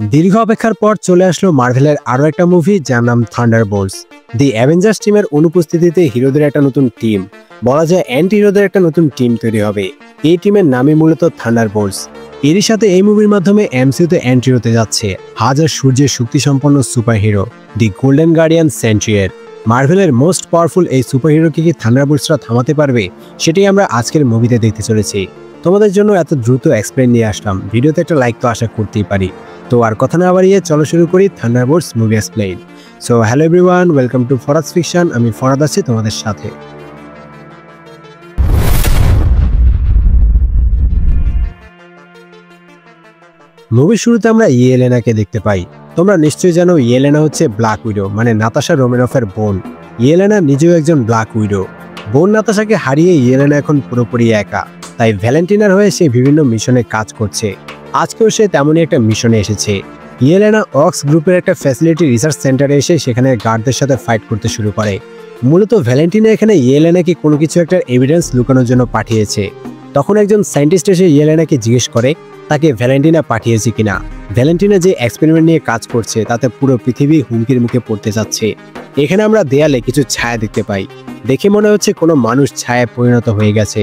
দীর্ঘ অপেক্ষার পর চলে আসলো মার্ভেলের আরও একটা মুভি যার নাম থান্ডারবোল্টস। দি অ্যাভেঞ্জার্স টিমের অনুপস্থিতিতে হিরোদের একটা নতুন টিম, বলা যায় অ্যান্টি হিরোদের একটা নতুন টিম তৈরি হবে। এই টিমের নামই মূলত থান্ডারবোল্টস। এরই সাথে এই মুভির মাধ্যমে এমসিইউতে এন্ট্রি হতে যাচ্ছে হাজার সূর্যের শক্তিসম্পন্ন super hero the golden guardian সেন্ট্রিয়ের। মার্ভেলের মোস্ট পাওয়ারফুল এই সুপার হিরোকে কি থান্ডারবোল্টসরা থামাতে পারবে, সেটাই আমরা আজকের মুভিতে দেখতে চলেছি। তোমাদের জন্য এত দ্রুত এক্সপ্লেন নিয়ে আসলাম, ভিডিওতে একটা লাইক তো আশা করতেই পারি। তো আর কথা না বাড়িয়ে চলো শুরু করি Thunderbolts movie explain. So hello everyone, welcome to Faraz fiction. আমি ফরাদ আছি তোমাদের সাথে। মুভির শুরুতে আমরা ইয়েলেনাকে দেখতে পাই। তোমরা নিশ্চয়ই জানো ইয়েলেনা হচ্ছে ব্ল্যাক উইডো, মানে নাতাশা রোমানফের বোন। ইয়েলেনা নিজেও একজন ব্ল্যাক উইডো। বোন নাতাশাকে হারিয়ে ইয়েলেনা এখন পুরোপুরি একা, তাই ভ্যালেন্টিনার হয়ে সে বিভিন্ন মিশনে কাজ করছে। আজকেও সে তেমনই একটা মিশনে এসেছে। ইয়েলেনা অক্স গ্রুপের একটা ফ্যাসিলিটি রিসার্চ সেন্টারে এসে সেখানে গার্ডদের সাথে ফাইট করতে শুরু করে। মূলত ভ্যালেন্টিনা এখানে ইয়েলেনাকে কোনো কিছু একটা এভিডেন্স লুকানোর জন্য পাঠিয়েছে। তখন একজন সায়েন্টিস্ট এসে ইয়েলেনাকে জিজ্ঞেস করে তাকে ভ্যালেন্টিনা পাঠিয়েছে কিনা। ভ্যালেন্টিনা যে এক্সপেরিমেন্ট নিয়ে কাজ করছে তাতে পুরো পৃথিবী হুমকির মুখে পড়তে যাচ্ছে। এখানে আমরা দেয়ালে কিছু ছায়া দেখতে পাই, দেখে মনে হচ্ছে কোনো মানুষ ছায়ায় পরিণত হয়ে গেছে।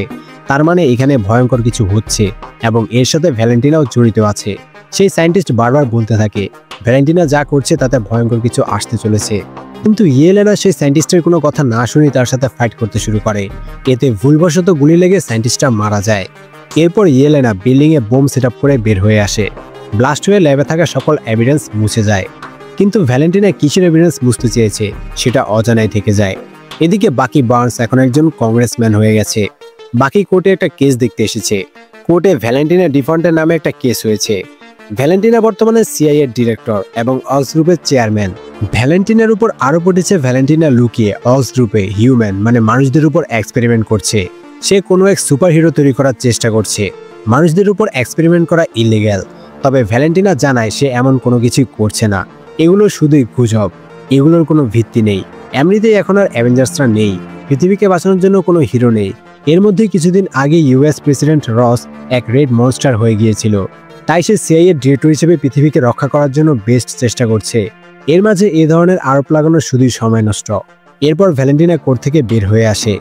তার মানে এখানে ভয়ঙ্কর কিছু হচ্ছে এবং এর সাথে ভ্যালেন্টিনাও জড়িত আছে। সেই সায়েন্টিস্ট বারবার বলতে থাকে ভ্যালেন্টিনা যা করছে তাতে ভয়ঙ্কর কিছু আসতে চলেছে। কিন্তু ইয়েলেনা সেই সায়েন্টিস্টের কোনো কথা না শুনে তার সাথে ফাইট করতে শুরু করে। এতে ভুলবশত গুলি লেগে সায়েন্টিস্টটা মারা যায়। এরপর ইয়েলেনা বিল্ডিংয়ে বোম সেট আপ করে বের হয়ে আসে। ব্লাস্ট হয়ে ল্যাবে থাকা সকল এভিডেন্স মুছে যায়। কিন্তু ভ্যালেন্টিনা কিসের এভিডেন্স মুছতে চেয়েছে সেটা অজানায় থেকে যায়। এদিকে বাকি বার্নস এখন একজন কংগ্রেসম্যান হয়ে গেছে। বাকি কোর্টে একটা কেস দেখতে এসেছে। কোর্টে ভ্যালেন্টিনা ডিফন্টের নামে একটা কেস হয়েছে। ভ্যালেন্টিনা বর্তমানে সিআইএ এর ডিরেক্টর এবং অক্স গ্রুপের চেয়ারম্যান। ভ্যালেন্টিনার উপর আরোপ উঠেছে ভ্যালেন্টিনা লুকিয়ে অক্স গ্রুপে হিউম্যান মানে মানুষদের উপর এক্সপেরিমেন্ট করছে। সে কোনো এক সুপার হিরো তৈরি করার চেষ্টা করছে। মানুষদের উপর এক্সপেরিমেন্ট করা ইলিগ্যাল, তবে ভ্যালেন্টিনা জানায় সে এমন কোনো কিছুই করছে না। এগুলো শুধুই গুজব, এগুলোর কোনো ভিত্তি নেই। এমনিতেই এখন আর অ্যাভেঞ্জার্সরা নেই, পৃথিবীকে বাঁচানোর জন্য কোনো হিরো নেই। এর মধ্যে কিছুদিন আগে ইউএস প্রেসিডেন্ট রস এক রেড মনস্টার হয়ে গিয়েছিল, তাই সে সিআইএ এর ডিরেক্টর হিসেবে পৃথিবীকে রক্ষা করার জন্য বেস্ট চেষ্টা করছে। এর মাঝে এ ধরনের আরোপ লাগানো শুধুই সময় নষ্ট। এরপর ভ্যালেন্টিনা কোর্ট থেকে বের হয়ে আসে।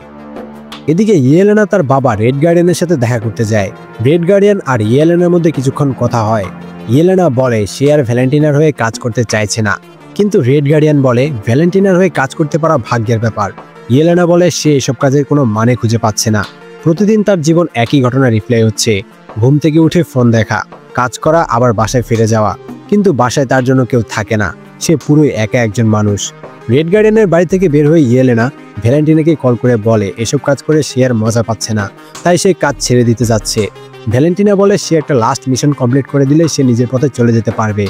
এদিকে ইয়েলেনা তার বাবা রেড গার্ডিয়ানের সাথে দেখা করতে যায়। রেড গার্ডিয়ান আর ইয়েলেনার মধ্যে কিছুক্ষণ কথা হয়। ইয়েলেনা বলে সে আর ভ্যালেন্টিনার হয়ে কাজ করতে চাইছে না, কিন্তু রেড গার্ডিয়ান বলে ভ্যালেন্টিনার হয়ে কাজ করতে পারা ভাগ্যের ব্যাপার। ইয়েলেনা বলে সে এসব কাজের কোনো মানে খুঁজে পাচ্ছে না। প্রতিদিন তার জীবন একই ঘটনা রিপ্লাই হচ্ছে, ঘুম থেকে উঠে ফোন দেখা, কাজ করা, আবার বাসায় ফিরে যাওয়া। কিন্তু বাসায় তার জন্য কেউ থাকে না, সে পুরোই একা একজন মানুষ। রেড গার্ডিয়ানের বাড়ি থেকে বের হয়ে ইয়েলেনা ভ্যালেন্টিনাকে কল করে বলে এসব কাজ করে সে আর মজা পাচ্ছে না, তাই সে কাজ ছেড়ে দিতে যাচ্ছে। ভ্যালেন্টিনা বলে সে একটা লাস্ট মিশন কমপ্লিট করে দিলে সে নিজের পথে চলে যেতে পারবে।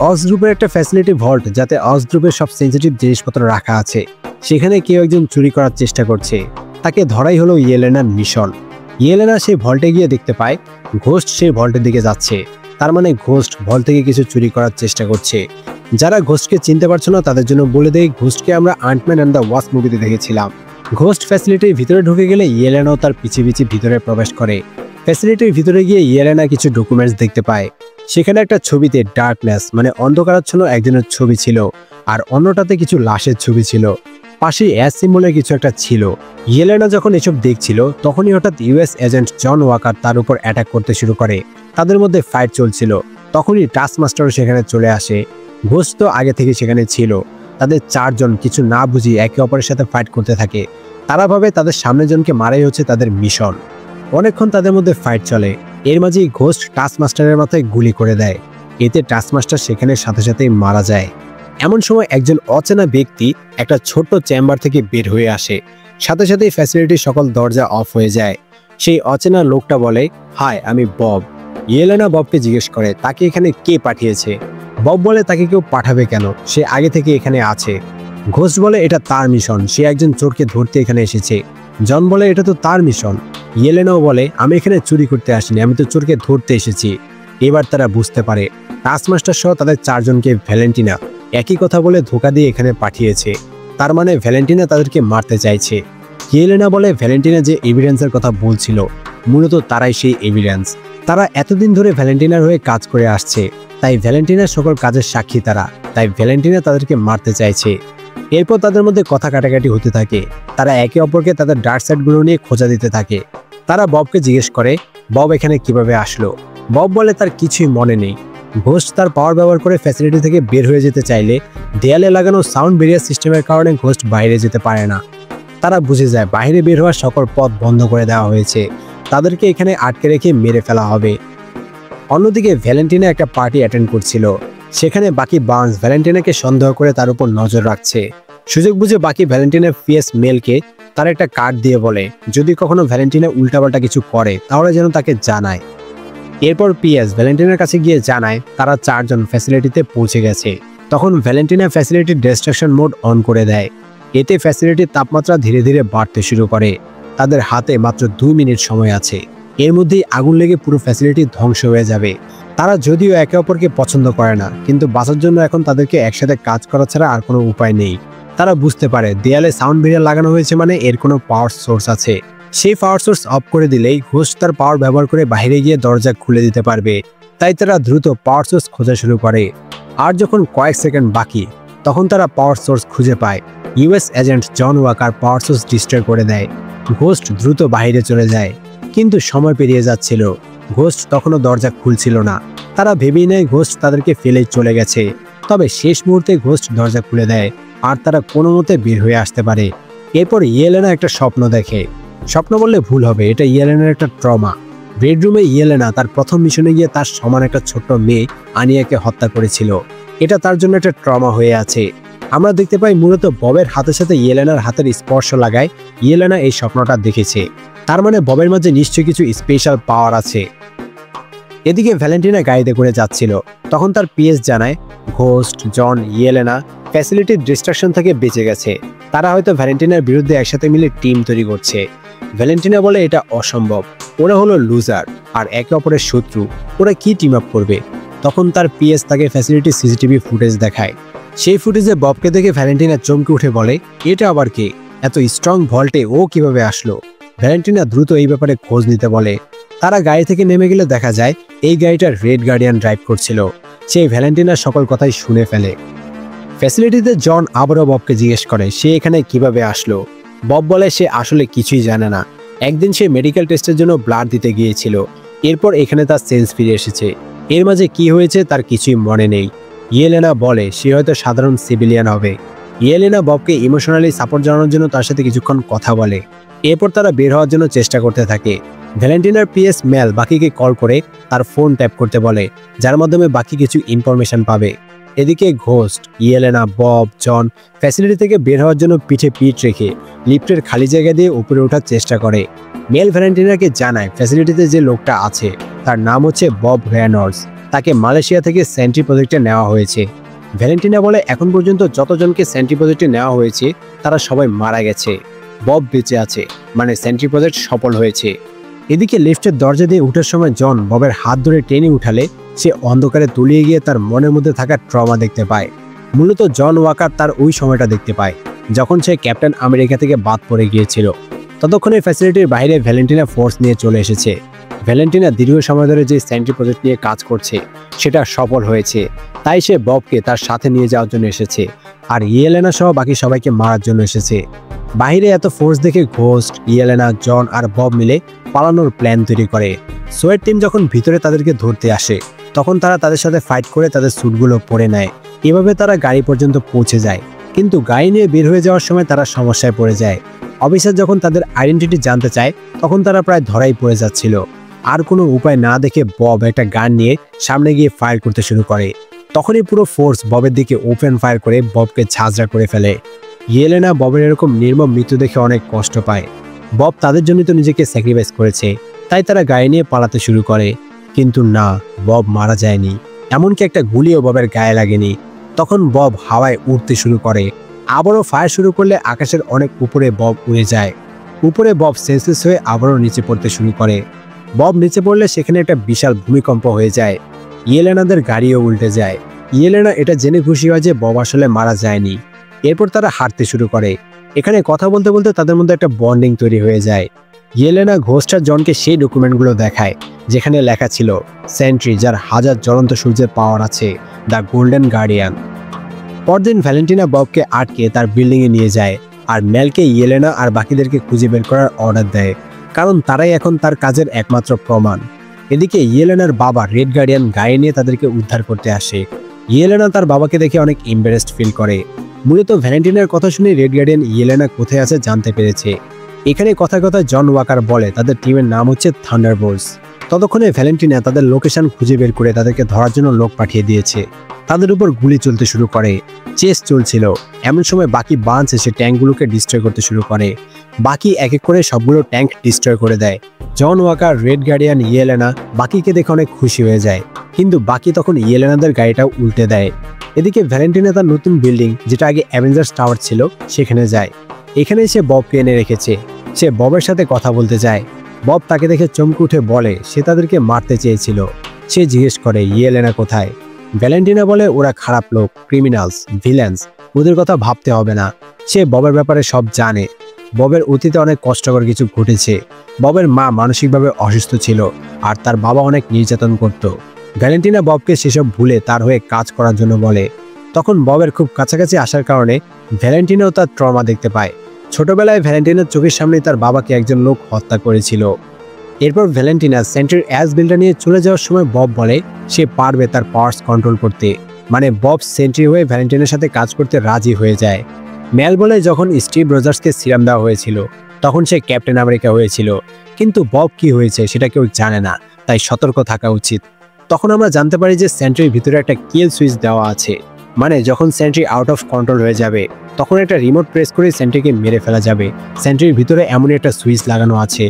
অক্স গ্রুপের একটা ফ্যাসিলিটি ভল্ট, যাতে অক্স গ্রুপের সব সেন্সিটিভ জিনিসপত্র রাখা আছে, সেখানে কেউ একজন চুরি করার চেষ্টা করছে। তাকে ধরাই হলো ইয়েলেনার মিশন। ইয়েলেনা সেই ভল্টে গিয়ে দেখতে পায় ঘোস্ট সেই ভল্টের দিকে যাচ্ছে। তার মানে ঘোস্ট ভল্ট থেকে কিছু চুরি করার চেষ্টা করছে। যারা ঘোস্টকে চিনতে পারছো না তাদের জন্য বলে দেই, ঘোস্টকে আমরা আন্টম্যান অ্যান্ড দ্য ওয়াস্প মুভিতে দেখেছিলাম। ঘোস্ট ফ্যাসিলিটির ভিতরে ঢুকে গেলে ইয়েলেনাও তার পিছে পিছে ভিতরে প্রবেশ করে। ফ্যাসিলিটির ভিতরে গিয়ে ইয়েলেনা কিছু ডকুমেন্টস দেখতে পায়। সেখানে একটা ছবিতে ডার্কনেস মানে অন্ধকারাচ্ছন্ন একজনের ছবি ছিল, আর অন্যটাতে কিছু লাশের ছবি ছিল। পাশে অ্যাস সিম্বলের কিছু একটা ছিল। ইয়েলেনা যখন এসব দেখছিল তখনই হঠাৎ ইউএস এজেন্ট জন ওয়াকার তার উপর অ্যাটাক করতে শুরু করে। তাদের মধ্যে ফাইট চলছিল, তখনই টাস্কমাস্টারও সেখানে চলে আসে। ঘোস্ট তো আগে থেকে সেখানে ছিল। তাদের চারজন কিছু না বুঝিয়ে একে অপরের সাথে ফাইট করতে থাকে। তারা ভাবে তাদের সামনের জনকে মারাই হচ্ছে তাদের মিশন। অনেকক্ষণ তাদের মধ্যে ফাইট চলে। এর মাঝেই ঘোস্ট টাস্কমাস্টারের মাথায় গুলি করে দেয়। এতে টাস্কমাস্টার সেখানে সাথে সাথেই মারা যায়। এমন সময় একজন অচেনা ব্যক্তি একটা ছোট্ট চেম্বার থেকে বের হয়ে আসে। সাথে সাথেই ফ্যাসিলিটির সকল দরজা অফ হয়ে যায়। সেই অচেনা লোকটা বলে হাই, আমি বব। ইয়েলেনা ববকে জিজ্ঞেস করে তাকে এখানে কে পাঠিয়েছে। বব বলে তাকে কেউ পাঠাবে কেন, সে আগে থেকে এখানে আছে। ঘোস্ট বলে এটা তার মিশন, সে একজন চোরকে ধরতে এখানে এসেছে। জন বলে এটা তো তার মিশন। ইয়েলেনাও বলে আমি এখানে চুরি করতে আসিনি, আমি তো চোরকে ধরতে এসেছি। এবার তারা বুঝতে পারে টাস্কমাস্টার সহ তাদের চারজনকে ভ্যালেন্টিনা একই কথা বলে ধোঁকা দিয়ে এখানে পাঠিয়েছে। তার মানে ভ্যালেন্টিনা তাদেরকে মারতে চাইছে। ইয়েলেনা বলে ভ্যালেন্টিনা যে এভিডেন্সের কথা বলছিল মূলত তারাই সেই এভিডেন্স। তারা এতদিন ধরে ভ্যালেন্টিনার হয়ে কাজ করে আসছে, তাই ভ্যালেন্টিনার সকল কাজের সাক্ষী তারা, তাই ভ্যালেন্টিনা তাদেরকে মারতে চাইছে। এরপর তাদের মধ্যে কথা কাটাকাটি হতে থাকে। তারা একে অপরকে তাদের ডার্ক সাইডগুলো নিয়ে খোঁজা দিতে থাকে। তারা ববকে জিজ্ঞেস করে বব এখানে কিভাবে আসলো। বব বলে তার কিছুই মনে নেই। ঘোস্ট তার পাওয়ার ব্যবহার করে ফ্যাসিলিটি থেকে বের হয়ে যেতে চাইলে দেয়ালে লাগানো সাউন্ড ব্যারিয়ার সিস্টেমের কারণে ঘোস্ট বাইরে যেতে পারে না। তারা বুঝে যায় বাইরে বের হওয়ার সকল পথ বন্ধ করে দেওয়া হয়েছে, তাদেরকে এখানে আটকে রেখে মেরে ফেলা হবে। অন্যদিকে ভ্যালেন্টিনা একটা পার্টি অ্যাটেন্ড করছিল। সেখানে বাকি বার্নস ভ্যালেন্টিনাকে সন্দেহ করে তার উপর নজর রাখছে। সুযোগ বুঝে বাকি ভ্যালেন্টিনার পিএস মেলকে তার একটা কার্ড দিয়ে বলে যদি কখনো ভ্যালেন্টিনা উল্টাপাল্টা কিছু করে তাহলে যেন তাকে জানায়। এরপর পিএস ভ্যালেন্টিনার কাছে গিয়ে জানায় তারা 4 জন ফ্যাসিলিটিতে পৌঁছে গেছে। তখন ভ্যালেন্টিনা ফ্যাসিলিটির ডিস্ট্রাকশন মোড অন করে দেয়। এতে ফ্যাসিলিটির তাপমাত্রা ধীরে ধীরে বাড়তে শুরু করে। তাদের হাতে মাত্র 2 মিনিট সময় আছে। এর মধ্যেই আগুন লেগে পুরো ফ্যাসিলিটি ধ্বংস হয়ে যাবে। তারা যদিও একে অপরকে পছন্দ করে না, কিন্তু বাঁচার জন্য এখন তাদেরকে একসাথে কাজ করা ছাড়া আর কোনো উপায় নেই। তারা বুঝতে পারে দেয়ালে সাউন্ড ব্যারিয়ার লাগানো হয়েছে মানে এর কোনো পাওয়ার সোর্স আছে। সেই পাওয়ার সোর্স অফ করে দিলেই ঘোস্ট তার পাওয়ার ব্যবহার করে বাইরে গিয়ে দরজা খুলে দিতে পারবে। তাই তারা দ্রুত পাওয়ার সোর্স খোঁজা শুরু করে। আর যখন কয়েক সেকেন্ড বাকি তখন তারা পাওয়ার সোর্স খুঁজে পায়। ইউএস এজেন্ট জন ওয়াকার পাওয়ার সোর্স ডিস্ট্রয় করে দেয়। ঘোস্ট দ্রুত বাইরে চলে যায়, কিন্তু সময় পেরিয়ে যাচ্ছিল। ঘোস্ট তখনও দরজা খুলছিল না। তারা ভেবেই নেয় ঘোস্ট তাদেরকে ফেলে চলে গেছে। তবে শেষ মুহূর্তে ঘোস্ট দরজা খুলে দেয় আর তারা কোনো মতে বের হয়ে আসতে পারে। এরপর ইয়েলেনা একটা স্বপ্ন দেখে। স্বপ্ন বললে ভুল হবে, এটা ইয়েলেনার একটা ট্রমা। বেডরুমে ইয়েলেনা তার প্রথম মিশনে গিয়ে তার সমান একটা ছোট্ট মেয়ে আনিয়াকে হত্যা করেছিল। এটা তার জন্য একটা ট্রমা হয়ে আছে। আমরা দেখতে পাই মূলত ববের হাতের সাথে ইয়েলেনার হাতের স্পর্শ লাগায় ইয়েলেনা এই স্বপ্নটা দেখেছে। তার মানে ববের মাঝে নিশ্চয়ই কিছু স্পেশাল পাওয়ার আছে। এদিকে ভ্যালেন্টিনা গাড়িতে করে যাচ্ছিল। তখন তার পিএস জানায় ঘোস্ট, জন, ইয়েলেনা ফ্যাসিলিটির ডিস্ট্রাকশন থেকে বেঁচে গেছে। তারা হয়তো ভ্যালেন্টিনার বিরুদ্ধে একসাথে মিলে টিম তৈরি করছে। ভ্যালেন্টিনা বলে এটা অসম্ভব, ওরা হলো লুজার আর একে অপরের শত্রু, ওরা কি টিম আপ করবে। তখন তার পিএস তাকে ফ্যাসিলিটির সিসিটিভি ফুটেজ দেখায়। সেই ফুটেজে ববকে দেখে ভ্যালেন্টিনা চমকে উঠে বলে এটা আবার কে, এত স্ট্রং ভল্টে ও কিভাবে আসলো। ভ্যালেন্টিনা দ্রুত এই ব্যাপারে খোঁজ নিতে বলে। তারা গাড়ি থেকে নেমে গেলে দেখা যায় এই গাড়িটা রেড গার্ডিয়ান ড্রাইভ করছিল। সে ভ্যালেন্টিনার সকল কথাই শুনে ফেলে। ফ্যাসিলিটিতে জন আবারও ববকে জিজ্ঞেস করে সে এখানে কিভাবে আসলো। বব বলে সে আসলে কিছুই জানে না। একদিন সে মেডিকেল টেস্টের জন্য ব্লাড দিতে গিয়েছিল। এরপর এখানে তার সেন্স ফিরে এসেছে। এর মাঝে কি হয়েছে তার কিছুই মনে নেই। ইয়েলেনা বলে সে হয়তো সাধারণ সিভিলিয়ান হবে। ইয়েলেনা ববকে ইমোশনালি সাপোর্ট জানানোর জন্য তার সাথে কিছুক্ষণ কথা বলে। এরপর তারা বের হওয়ার জন্য চেষ্টা করতে থাকে। ভ্যালেন্টিনার পিএস মেল বাকিকে কল করে তার ফোন ট্যাপ করতে বলে, যার মাধ্যমে বাকি কিছু ইনফরমেশন পাবে। এদিকে ঘোস্ট, ইয়েলেনা, বব, জন ফ্যাসিলিটি থেকে বের হওয়ার জন্য পিঠে পিঠ রেখে লিফটের খালি জায়গা দিয়ে উপরে ওঠার চেষ্টা করে। মেল ভ্যালেন্টিনাকে জানায় ফ্যাসিলিটিতে যে লোকটা আছে তার নাম হচ্ছে বব রেনল্ডস। তাকে মালয়েশিয়া থেকে সেন্ট্রি প্রজেক্টে নেওয়া হয়েছে। ভ্যালেন্টিনা বলে এখন পর্যন্ত যতজনকে সেন্ট্রি প্রজেক্টে নেওয়া হয়েছে তারা সবাই মারা গেছে, বব বেঁচে আছে, মানে সেন্ট্রি প্রজেক্ট সফল হয়েছে। এদিকে লিফটের দরজা দিয়ে উঠার সময় জন ববের হাত ধরে টেনে উঠালে সে অন্ধকারে তলিয়ে গিয়ে তার মনের মধ্যে থাকা ট্রমা দেখতে পায়। মূলত জন ওয়াকার তার ওই সময়টা দেখতে পায় যখন সে ক্যাপ্টেন আমেরিকা থেকে বাদ পড়ে গিয়েছিল। ততক্ষণে ফ্যাসিলিটির বাইরে ভ্যালেন্টিনা ফোর্স নিয়ে চলে এসেছে। ভ্যালেন্টিনা দীর্ঘ সময় ধরে যে সেন্ট্রি প্রজেক্ট নিয়ে কাজ করছে সেটা সফল হয়েছে, তাই সে ববকে তার সাথে নিয়ে যাওয়ার জন্য এসেছে। আর ইয়েলেনা সহ বাকি সবাইকে মারার জন্য এসেছে। বাইরে এত ফোর্স দেখে ঘোস্ট, ইয়েলেনা, জন আর বব মিলে পালানোর প্ল্যান তৈরি করে। সোয়েট টিম যখন ভিতরে তাদেরকে ধরতে আসে তখন তারা তাদের সাথে ফাইট করে তাদের স্যুটগুলো পরে নেয়। এভাবে তারা গাড়ি পর্যন্ত পৌঁছে যায়, কিন্তু গাড়ি নিয়ে বের হয়ে যাওয়ার সময় তারা সমস্যায় পড়ে যায়। অফিসার যখন তাদের আইডেন্টিটি জানতে চায় তখন তারা প্রায় ধরাই পড়ে যাচ্ছিল। আর কোনো উপায় না দেখে বব একটা গান নিয়ে সামনে গিয়ে ফায়ার করতে শুরু করে। তখনই পুরো ফোর্স ববের দিকে ওপেন ফায়ার করে ববকে ঝাঁঝরা করে ফেলে। ইয়েলেনা ববের এরকম নির্মম মৃত্যু দেখে অনেক কষ্ট পায়। বব তাদের জন্য তো নিজেকে স্যাক্রিফাইস করেছে, তাই তারা গাড়ি নিয়ে পালাতে শুরু করে। কিন্তু না, বব মারা যায়নি, এমনকি একটা গুলিও ববের গায়ে লাগেনি। তখন বব হাওয়ায় উড়তে শুরু করে। আবারও ফায়ার শুরু করলে আকাশের অনেক উপরে বব উড়ে যায়। উপরে বব সেন্সলেস হয়ে আবারও নিচে পড়তে শুরু করে। বব নিচে পড়লে সেখানে একটা বিশাল ভূমিকম্প হয়ে যায়। ইয়েলেনাদের গাড়িও উল্টে যায়। ইয়েলেনা এটা জেনে খুশি হয় যে বব আসলে মারা যায়নি। এরপর তারা হাঁটতে শুরু করে। এখানে কথা বলতে বলতে তাদের মধ্যে একটা বন্ডিং তৈরি হয়ে যায়। ইয়েলেনা ঘোস্ট আর জনকে সেই ডকুমেন্টগুলো দেখায় যেখানে লেখা ছিল সেন্ট্রি, যার হাজার জ্বলন্ত সূর্যের পাওয়ার আছে, দ্য গোল্ডেন গার্ডিয়ান। পরদিন ভ্যালেন্টিনা ববকে আটকে তার বিল্ডিংয়ে নিয়ে যায় আর মেলকে ইয়েলেনা আর বাকিদেরকে খুঁজে বের করার অর্ডার দেয়, কারণ তারাই এখন তার কাজের একমাত্র প্রমাণ। এদিকে ইয়েলেনার বাবা রেড গার্ডিয়ান গায়ে নিয়ে তাদেরকে উদ্ধার করতে আসে। ইয়েলেনা তার বাবাকে দেখে অনেক এম্বারেসড ফিল করে। মূলত ভ্যালেন্টিনার কথা শুনে রেড গার্ডিয়ান ইয়েলেনা কোথায় আছে জানতে পেরেছে। এখানে কথা জন ওয়াকার বলে তাদের টিমের নাম হচ্ছে থান্ডারবোল্টস। ততক্ষণে ভ্যালেন্টিনা তাদের লোকেশন খুঁজে বের করে তাদেরকে ধরার জন্য লোক পাঠিয়ে দিয়েছে। তাদের উপর গুলি চলতে শুরু করে, চেস চলছিল। এমন সময় বাকি বাঞ্চ এসে ট্যাঙ্কগুলোকে ডিস্ট্রয় করতে শুরু করে। বাকি এক এক করে সবগুলো ট্যাঙ্ক ডিস্ট্রয় করে দেয়। জন ওয়াকার, রেড গার্ডিয়ান, ইয়েলেনা বাকিকে দেখে অনেক খুশি হয়ে যায়, কিন্তু বাকি তখন ইয়েলেনাদের গাড়িটাও উল্টে দেয়। এদিকে ভ্যালেন্টিনা তার নতুন বিল্ডিং, যেটা আগে অ্যাভেঞ্জার্স টাওয়ার ছিল, সেখানে যায়। এখানে সে ববকে এনে রেখেছে। সে ববের সাথে কথা বলতে যায়। বব তাকে দেখে চমকে উঠে বলে সে তাদেরকে মারতে চেয়েছিল। সে জিজ্ঞেস করে ইয়েলেনা কোথায়। ভ্যালেন্টিনা বলে ওরা খারাপ লোক, ক্রিমিনালস, ভিলেন্স, ওদের কথা ভাবতে হবে না। সে ববের ব্যাপারে সব জানে। ববের অতীতে অনেক কষ্টকর কিছু ঘটেছে। ববের মা মানসিকভাবে অসুস্থ ছিল আর তার বাবা অনেক নির্যাতন করত। ভ্যালেন্টিনা ববকে সেসব ভুলে তার হয়ে কাজ করার জন্য বলে। তখন ববের খুব কাছাকাছি আসার কারণে ভ্যালেন্টিনাও তার ট্রমা দেখতে পায়। ছোটবেলায় ভ্যালেন্টিনার চোখের সামনে তার বাবাকে একজন লোক হত্যা করেছিল। এরপর ভ্যালেন্টিনা সেন্ট্রির অ্যাস বিলটা নিয়ে চলে যাওয়ার সময় বব বলে সে পারবে তার পাওয়ার্স কন্ট্রোল করতে। মানে বব সেন্ট্রি হয়ে ভ্যালেন্টিনার সাথে কাজ করতে রাজি হয়ে যায়। মেল বলে যখন স্টিভ রজার্সকে সিরাম দেওয়া হয়েছিল তখন সে ক্যাপ্টেন আমেরিকা হয়েছিল, কিন্তু বব কি হয়েছে সেটা কেউ জানে না, তাই সতর্ক থাকা উচিত। তখন আমরা জানতে পারি যে সেন্ট্রির ভিতরে একটা কিল সুইচ দেওয়া আছে। মানে যখন সেন্ট্রি আউট অফ কন্ট্রোল হয়ে যাবে তখন একটা রিমোট প্রেস করে সেন্ট্রিকে মেরে ফেলা যাবে। সেন্ট্রির ভিতরে এমনই একটা সুইচ লাগানো আছে।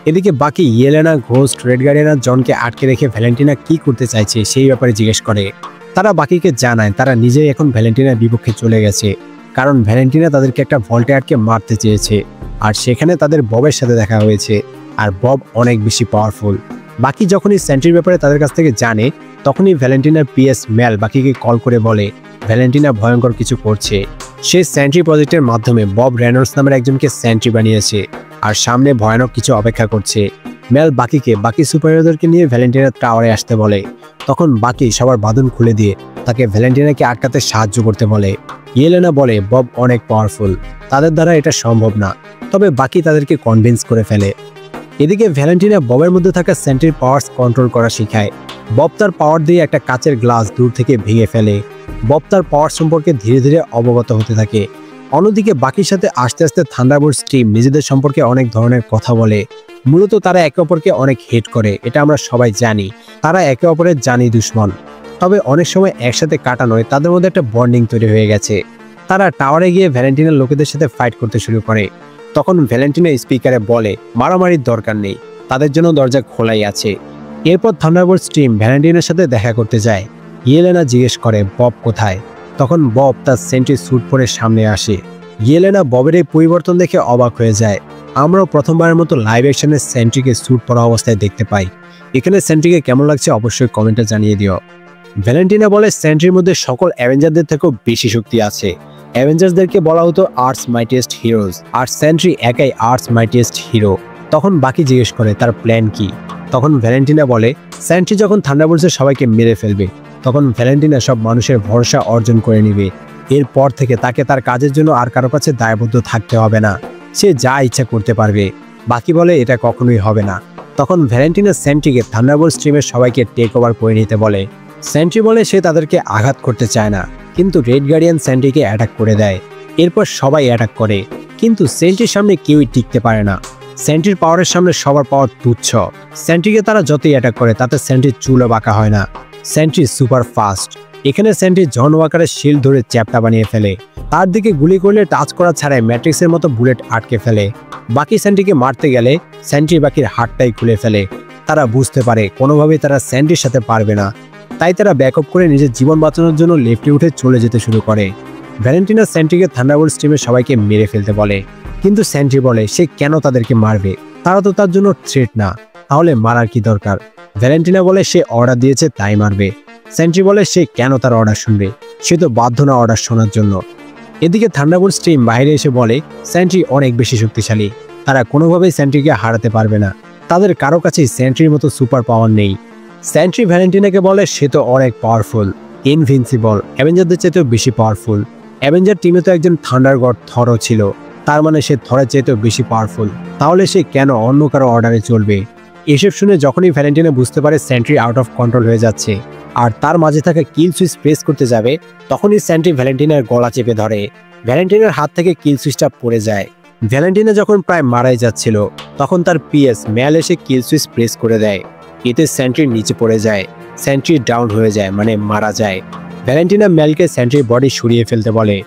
এদিকে বাকি ইয়েলেনা, ঘোস্ট, রেড গার্ডিয়ান আর জনকে আটকে রেখে ভ্যালেন্টিনা কি করতে চাইছে সেই ব্যাপারে জিজ্ঞেস করে। তারা বাকিকে জানায় তারা নিজেই এখন ভ্যালেন্টিনার বিপক্ষে চলে গেছে, কারণ ভ্যালেন্টিনা তাদেরকে একটা ভল্টে আটকে মারতে চেয়েছে আর সেখানে তাদের ববের সাথে দেখা হয়েছে আর বব অনেক বেশি পাওয়ারফুল। বাকি যখনই সেন্ট্রির ব্যাপারে তাদের কাছ থেকে জানে তখনই ভ্যালেন্টিনার পিএস মেল বাকিকে কল করে বলে ভ্যালেন্টিনা ভয়ঙ্কর কিছু করছে। সে সেন্ট্রি প্রজেক্টের মাধ্যমে বব রেনল্ডস নামের একজনকে সেন্ট্রি বানিয়েছে আর সামনে ভয়ানক কিছু অপেক্ষা করছে। মেল বাকিকে বাকি সুপারহিরোদেরকে নিয়ে ভ্যালেন্টিনার টাওয়ারে আসতে বলে। তখন বাকি সবার বাঁধন খুলে দিয়ে তাকে ভ্যালেন্টিনাকে আটকাতে সাহায্য করতে বলে। ইয়েলেনা বলে বব অনেক পাওয়ারফুল, তাদের দ্বারা এটা সম্ভব না, তবে বাকি তাদেরকে কনভিন্স করে ফেলে। এদিকে ভ্যালেন্টিনা ববের মধ্যে থাকা সেন্ট্রির পাওয়ার্স কন্ট্রোল করা শিখায়। বব তার পাওয়ার দিয়ে একটা কাচের গ্লাস দূর থেকে ভেঙে ফেলে। বব তার পাওয়ার সম্পর্কে ধীরে ধীরে অবগত হতে থাকে। অন্যদিকে বাকির সাথে আস্তে আস্তে থান্ডারবোল্টস টিম নিজেদের সম্পর্কে অনেক ধরনের কথা বলে। মূলত তারা একে অপরকে অনেক হেট করে, এটা আমরা সবাই জানি। তারা একে অপরের জানি দুশ্মন, তবে অনেক সময় একসাথে কাটানোয় তাদের মধ্যে একটা বন্ডিং তৈরি হয়ে গেছে। তারা টাওয়ারে গিয়ে ভ্যালেন্টিনার লোকেদের সাথে ফাইট করতে শুরু করে। তখন ভ্যালেন্টিনা স্পিকারে বলে মারামারির দরকার নেই, তাদের জন্য দরজা খোলাই আছে। এরপর থান্ডারবোল্টস টিম ভ্যালেন্টিনার সাথে দেখা করতে যায়। ইয়েলেনা জিজ্ঞেস করে বব কোথায়। তখন বব তার সেন্ট্রি স্যুট পরে সামনে আসে। ইয়েলেনা ববের এই পরিবর্তন দেখে অবাক হয়ে যায়। আমরাও প্রথমবারের মতো লাইভ অ্যাকশনে সেন্ট্রিকে স্যুট পরা অবস্থায় দেখতে পাই। এখানে সেন্ট্রিকে কেমন লাগছে অবশ্যই কমেন্টে জানিয়ে দিও। ভ্যালেন্টিনা বলে সেন্ট্রির মধ্যে সকল অ্যাভেঞ্জারদের থেকেও বেশি শক্তি আছে। অ্যাভেঞ্জার্সদেরকে বলা হতো আর্টস মাইটিয়েস্ট হিরোজ, আর সেন্ট্রি একাই আর্টস মাইটিয়েস্ট হিরো। তখন বাকি জিজ্ঞেস করে তার প্ল্যান কি। তখন ভ্যালেন্টিনা বলে সেন্ট্রি যখন থান্ডারবোল্টসের সবাইকে মেরে ফেলবে তখন ভ্যালেন্টিনা সব মানুষের ভরসা অর্জন করে নেবে। এরপর থেকে তাকে তার কাজের জন্য আর কারো কাছে দায়বদ্ধ থাকতে হবে না, সে যা ইচ্ছা করতে পারবে। বাকি বলে এটা কখনোই হবে না। তখন ভ্যালেন্টিনা সেন্ট্রিকে থান্ডারবোল্টস টিমের সবাইকে টেক ওভার করে নিতে বলে। সেন্ট্রি বলে সে তাদেরকে আঘাত করতে চায় না, কিন্তু রেড গার্ডিয়ান সেন্ট্রিকে অ্যাটাক করে দেয়। এরপর সবাই অ্যাটাক করে, কিন্তু সেন্ট্রির সামনে কেউই টিকতে পারে না। সেন্ট্রির পাওয়ারের সামনে সবার পাওয়ার তুচ্ছ। সেন্ট্রিকে তারা যতই অ্যাটাক করে তাতে সেন্ট্রির চুলও বাঁকা হয় না। Sentry super fast. এখানে সেন্ট্রি জন ওয়াকারের শিল্ড ধরে চ্যাপ্টা বানিয়ে ফেলে। তার দিকে গুলি করলে টাচ করা ছাড়াই ম্যাট্রিক্সের মতো বুলেট আটকে ফেলে। বাকি সেন্ট্রিকে মারতে গেলে সেন্ট্রি বাকির হাতটাই খুলে ফেলে। তারা বুঝতে পারে কোনোভাবেই তারা সেন্ট্রির সাথে পারবে না, তাই তারা ব্যাকআপ করে নিজের জীবন বাঁচানোর জন্য লেফটে উঠে চলে যেতে শুরু করে। ভ্যালেন্টিনা সেন্ট্রিকে থান্ডারবোল্টস টিমের সবাইকে মেরে ফেলতে বলে, কিন্তু সেন্ট্রি বলে সে কেন তাদেরকে মারবে, তারা তো তার জন্য থ্রেট না, তাহলে মারার কি দরকার। ভ্যালেন্টিনা বলে সে অর্ডার দিয়েছে তাই মারবে। সেন্ট্রি বলে সে কেন তার অর্ডার শুনবে, সে তো বাধ্য না অর্ডার শোনার জন্য। এদিকে থান্ডারবোল্টস টিম বাইরে এসে বলে সেন্ট্রি অনেক বেশি শক্তিশালী, তারা কোনোভাবেই সেন্ট্রিকে হারাতে পারবে না। তাদের কারো কাছেই সেন্ট্রির মতো সুপার পাওয়ার নেই। সেন্ট্রি ভ্যালেন্টিনাকে বলে সে তো অনেক পাওয়ারফুল, ইনভিনসিবল, অ্যাভেঞ্জারদের চাইতেও বেশি পাওয়ারফুল। অ্যাভেঞ্জার টিমে তো একজন থান্ডার গড থরও ছিল, তার মানে সে থরের চাইতেও বেশি পাওয়ারফুল। তাহলে সে কেন অন্য কারো অর্ডারে চলবে? এসব শুনে যখনই ভ্যালেন্টিনা বুঝতে পারে সেন্ট্রি আউট অফ কন্ট্রোল হয়ে যাচ্ছে আর তার মাঝে থাকা কিল সুইচ প্রেস করতে যাবে, তখনই সেন্ট্রি ভ্যালেন্টিনার গলা চেপে ধরে। ভ্যালেন্টিনার হাত থেকে কিল সুইচটা পড়ে যায়। ভ্যালেন্টিনা যখন প্রায় মারাই যাচ্ছিল তখন তার পিএস ম্যাল এসে কিল সুইচ প্রেস করে দেয়। এতে সেন্ট্রি নিচে পড়ে যায়, সেন্ট্রি ডাউন হয়ে যায়, মানে মারা যায়। ভ্যালেন্টিনা ম্যালকে সেন্ট্রির বডি সরিয়ে ফেলতে বলে।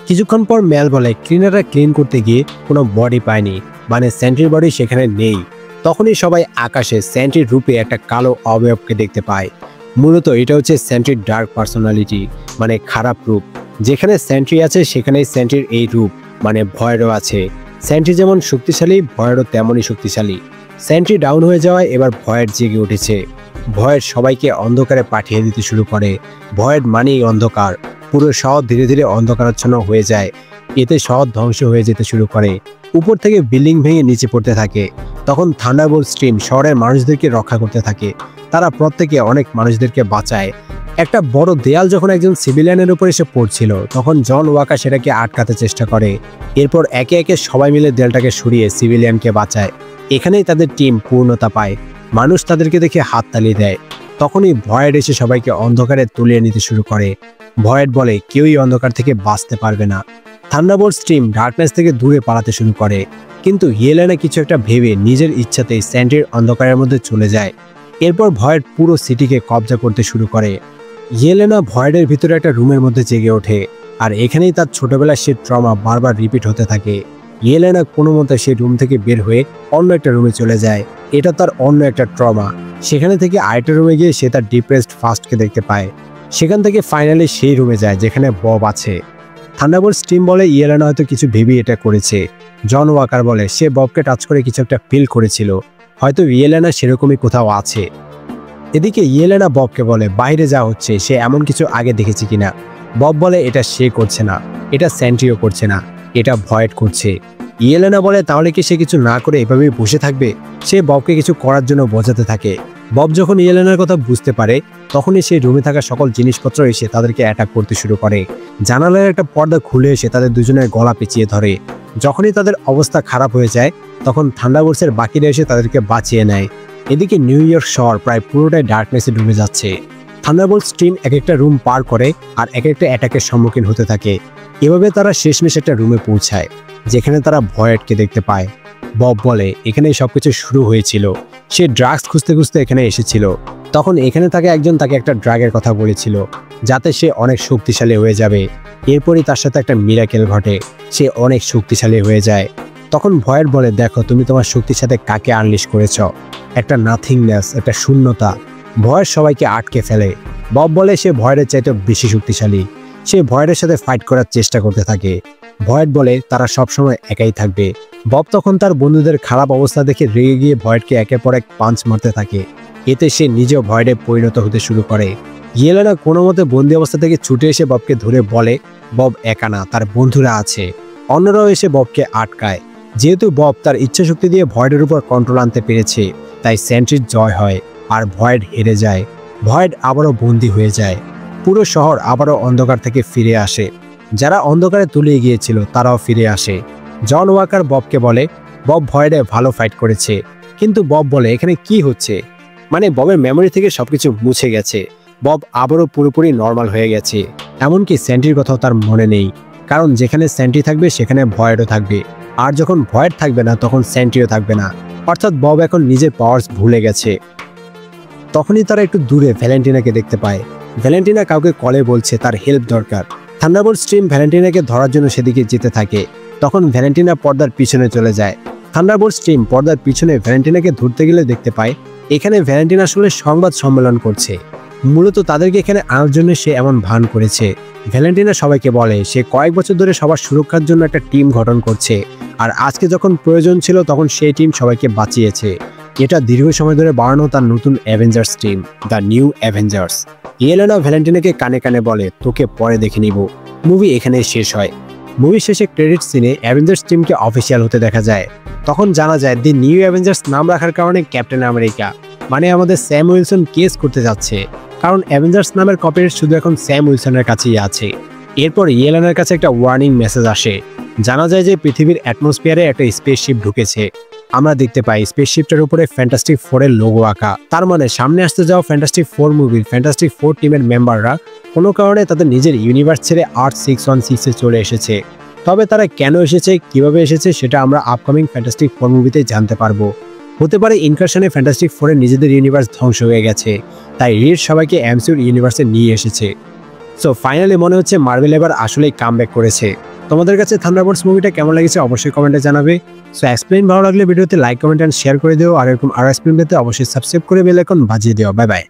কিছুক্ষণ পর ম্যাল বলে ক্লিনাররা ক্লিন করতে গিয়ে কোনো বডি পায়নি, মানে সেন্ট্রির বডি সেখানে নেই। তখনই সবাই আকাশে সেন্ট্রির রূপে একটা কালো অবয়বকে দেখতে পায়। মূলত এটা হচ্ছে সেন্ট্রির ডার্ক পার্সোনালিটি, মানে খারাপ রূপ। যেখানে সেন্ট্রি আছে সেখানেই সেন্ট্রির এই রূপ, মানে ভয়েরও আছে। সেন্ট্রি যেমন শক্তিশালী, ভয়েরও তেমনই শক্তিশালী। সেন্ট্রি ডাউন হয়ে যাওয়ায় এবার ভয়ের জেগে উঠেছে। ভয়ের সবাইকে অন্ধকারে পাঠিয়ে দিতে শুরু করে। ভয়ের মানেই অন্ধকার। পুরো শহর ধীরে ধীরে অন্ধকারাচ্ছন্ন হয়ে যায়। এতে শহর ধ্বংস হয়ে যেতে শুরু করে। উপর থেকে বিল্ডিং ভেঙে নিচে পড়তে থাকে। তখন থান্ডারবোল্ট স্ট্রিম শহরের মানুষদেরকে রক্ষা করতে থাকে। তারা প্রত্যেকে অনেক মানুষদেরকে বাঁচায়। একটা বড় দেয়াল যখন একজন সিভিলিয়ানের উপর এসে পড়ছিল তখন জন ওয়াকার সেটাকে আটকাতে চেষ্টা করে। এরপর একে একে সবাই মিলে দেয়ালটাকে সরিয়ে সিভিলিয়ানকে বাঁচায়। এখানেই তাদের টিম পূর্ণতা পায়। মানুষ তাদেরকে দেখে হাততালি দেয়। তখনই ভয়েড এসে সবাইকে অন্ধকারে তুলিয়ে নিতে শুরু করে। ভয়েড বলে কেউই অন্ধকার থেকে বাঁচতে পারবে না। থান্ডারবোল্ট স্ট্রিম ডার্কনেস থেকে দূরে পালাতে শুরু করে, কিন্তু ইয়েলেনা কিছু একটা ভেবে নিজের ইচ্ছাতেই সেন্ট্রির অন্ধকারের মধ্যে চলে যায়। এরপর ভয়েড পুরো সিটিকে কবজা করতে শুরু করে। ইয়েলেনা ভয়েডের ভিতরে একটা রুমের মধ্যে জেগে ওঠে, আর এখানেই তার ছোটবেলার সে ট্রমা বারবার রিপিট হতে থাকে। ইয়েলেনা কোনো মতে সেই রুম থেকে বের হয়ে অন্য একটা রুমে চলে যায়। এটা তার অন্য একটা ট্রমা। সেখানে থেকে আরেকটা রুমে গিয়ে সে তার ডিপ্রেসড ফার্স্টকে দেখতে পায়। সেখান থেকে ফাইনালি সেই রুমে যায় যেখানে বব আছে। থান্ডারবোল্ট স্ট্রিম বলে ইয়েলেনা হয়তো কিছু ভেবেই এটা করেছে। জন ওয়াকার বলে সে ববকে টাচ করে কিছু একটা ফিল করেছিল, হয়তো ইয়েলেনা সেরকমই কোথাও আছে। এদিকে ইয়েলেনা ববকে বলে বাইরে যা হচ্ছে সে এমন কিছু আগে দেখেছে কিনা। বব বলে এটা সে করছে না, এটা সেন্ট্রিও করছে না, এটা ভয়েড করছে। ইয়েলেনা বলে তাহলে কি সে কিছু না করে এভাবেই বসে থাকবে? সে ববকে কিছু করার জন্য বোঝাতে থাকে। বব যখন ইয়েলেনার কথা বুঝতে পারে তখনই সেই রুমে থাকা সকল জিনিসপত্র এসে তাদেরকে অ্যাটাক করতে শুরু করে। জানালার একটা পর্দা খুলে এসে তাদের দুজনের গলা পেঁচিয়ে ধরে। যখনই তাদের অবস্থা খারাপ হয়ে যায় তখন থান্ডারবোল্টসের বাকিরা এসে তাদেরকে বাঁচিয়ে নেয়। এদিকে নিউ ইয়র্ক শহর প্রায় পুরোটাই ডার্কনেসে ডুবে যাচ্ছে। থান্ডারবোল্ট স্ট্রিম এক একটা রুম পার করে আর এক একটা অ্যাটাকের সম্মুখীন হতে থাকে। এভাবে তারা শেষমেশ একটা রুমে পৌঁছায় যেখানে তারা ভয়েডকে দেখতে পায়। বব বলে এখানে সবকিছু শুরু হয়েছিল। সে ড্রাগস খুঁজতে খুঁজতে এখানে এসেছিল। তখন এখানে তাকে একজন তাকে একটা ড্রাগের কথা বলেছিল যাতে সে অনেক শক্তিশালী হয়ে যাবে। এরপরই তার সাথে একটা মিরাকেল ঘটে, সে অনেক শক্তিশালী হয়ে যায়। তখন ভয়েড বলে দেখো তুমি তোমার শক্তির সাথে কাকে আনলিশ করেছ, একটা নাথিংনেস, একটা শূন্যতা। ভয়েড সবাইকে আটকে ফেলে। বব বলে সে ভয়েডের চাইতে বেশি শক্তিশালী। সে ভয়েডের সাথে ফাইট করার চেষ্টা করতে থাকে। ভয়েড বলে তারা সবসময় একাই থাকবে। বব তখন তার বন্ধুদের খারাপ অবস্থা দেখে রেগে গিয়ে ভয়েডকে একের পর এক পাঞ্চ মারতে থাকে। এতে সে নিজেও ভয়েডে পরিণত হতে শুরু করে। ইয়েলেনা কোনো মতে বন্দি অবস্থা থেকে ছুটে এসে ববকে ধরে বলে বব একা না, তার বন্ধুরা আছে। অন্যরাও এসে ববকে আটকায়। যেহেতু বব তার ইচ্ছাশক্তি দিয়ে ভয়েডের উপর কন্ট্রোল আনতে পেরেছে তাই সেন্ট্রির জয় হয় আর ভয়েড হেরে যায়। ভয়েড আবারও বন্দী হয়ে যায়। পুরো শহর আবারও অন্ধকার থেকে ফিরে আসে। যারা অন্ধকারে তলিয়ে গিয়েছিল তারাও ফিরে আসে। জন ওয়াকার ববকে বলে বব ভয়েডে ভালো ফাইট করেছে, কিন্তু বব বলে এখানে কি হচ্ছে, মানে ববের মেমোরি থেকে সবকিছু মুছে গেছে। বব আবারও পুরোপুরি নর্মাল হয়ে গেছে। এমনকি সেন্ট্রির কথাও তার মনে নেই, কারণ যেখানে সেন্ট্রি থাকবে সেখানে ভয়েডও থাকবে, আর যখন ভয়েড থাকবে না তখন সেন্ট্রিও থাকবে না। অর্থাৎ বব এখন নিজের পাওয়ার্স ভুলে গেছে। তখনই তারা একটু দূরে ভ্যালেন্টিনাকে দেখতে পায়। ভ্যালেন্টিনা কাউকে কলে বলছে তার হেল্প দরকার। থান্ডারবোল্ট স্ট্রিম ভ্যালেন্টিনাকে ধরার জন্য সেদিকে যেতে থাকে। তখন ভ্যালেন্টিনা পর্দার পিছনে চলে যায়। থান্ডারবোল্ট স্ট্রিম পর্দার পিছনে ভ্যালেন্টিনাকে ধরতে গেলে দেখতে পায় এখানে ভ্যালেন্টিনা আসলে সংবাদ সম্মেলন করছে। মূলত তাদেরকে এখানে আনার জন্য সে এমন ভান করেছে। ভ্যালেন্টিনা সবাইকে বলে সে কয়েক বছর ধরে সবার সুরক্ষার জন্য একটা টিম গঠন করছে, আর আজকে যখন প্রয়োজন ছিল তখন সেই টিম সবাইকে বাঁচিয়েছে। এটা দীর্ঘ সময় ধরে বাড়ানো তার নতুন Avengers team, the new Avengers. Yelena ভ্যালেন্টিনাকে কানে কানে বলে তোকে পরে দেখে নিব। মুভি এখানে শেষ হয়। মুভি শেষে ক্রেডিট সিনে অ্যাভেঞ্জার্স টিমকে অফিসিয়াল হতে দেখা যায়। তখন জানা যায় দি নিউ অ্যাভেঞ্জার্স নাম রাখার কারণে ক্যাপ্টেন আমেরিকা মানে আমাদের স্যাম উইলসন কেস করতে যাচ্ছে, কারণ অ্যাভেঞ্জার্স নামের কপিরাইট শুধু এখন স্যাম উইলসনের কাছেই আছে। এরপর ইয়েলেনার কাছে একটা ওয়ার্নিং মেসেজ আসে। জানা যায় যে পৃথিবীর অ্যাটমসফিয়ারে একটা স্পেসশিপ ঢুকেছে। আমরা দেখতে পাই স্পেসশিপটার উপরে ফ্যান্টাস্টিক ফোরের লোগো আঁকা। তার মানে সামনে আসতে যাওয়া ফ্যান্টাস্টিক ফোর মুভির ফ্যান্টাস্টিক ফোর টিমের মেম্বাররা কোনো কারণে তাদের নিজের ইউনিভার্স ছেড়ে আর্থ 616-এ চলে এসেছে। তবে তারা কেন এসেছে, কিভাবে এসেছে সেটা আমরা আপকামিং ফ্যান্টাস্টিক ফোর মুভিতে জানতে পারবো। হতে পারে ইনকারশনে ফ্যান্টাস্টিক ফোরের নিজেদের ইউনিভার্স ধ্বংস হয়ে গেছে, তাই রিড সবাইকে এমসিইউর ইউনিভার্সে নিয়ে এসেছে। সো ফাইনালি মনে হচ্ছে মার্ভেল এবার আসলেই কামব্যাক করেছে। তোমাদের কাছে থান্ডারবোল্টস মুভিটা কেমন লেগেছে অবশ্যই কমেন্টে জানাবে। সো এক্সপ্লেইন ভালো লাগলে ভিডিওতে লাইক, কমেন্ট এন্ড শেয়ার করে দিও। আর এরকম আরো এক্সপ্লেইন পেতে অবশ্যই সাবস্ক্রাইব করে বেল আইকন বাজিয়ে দিও। Bye bye.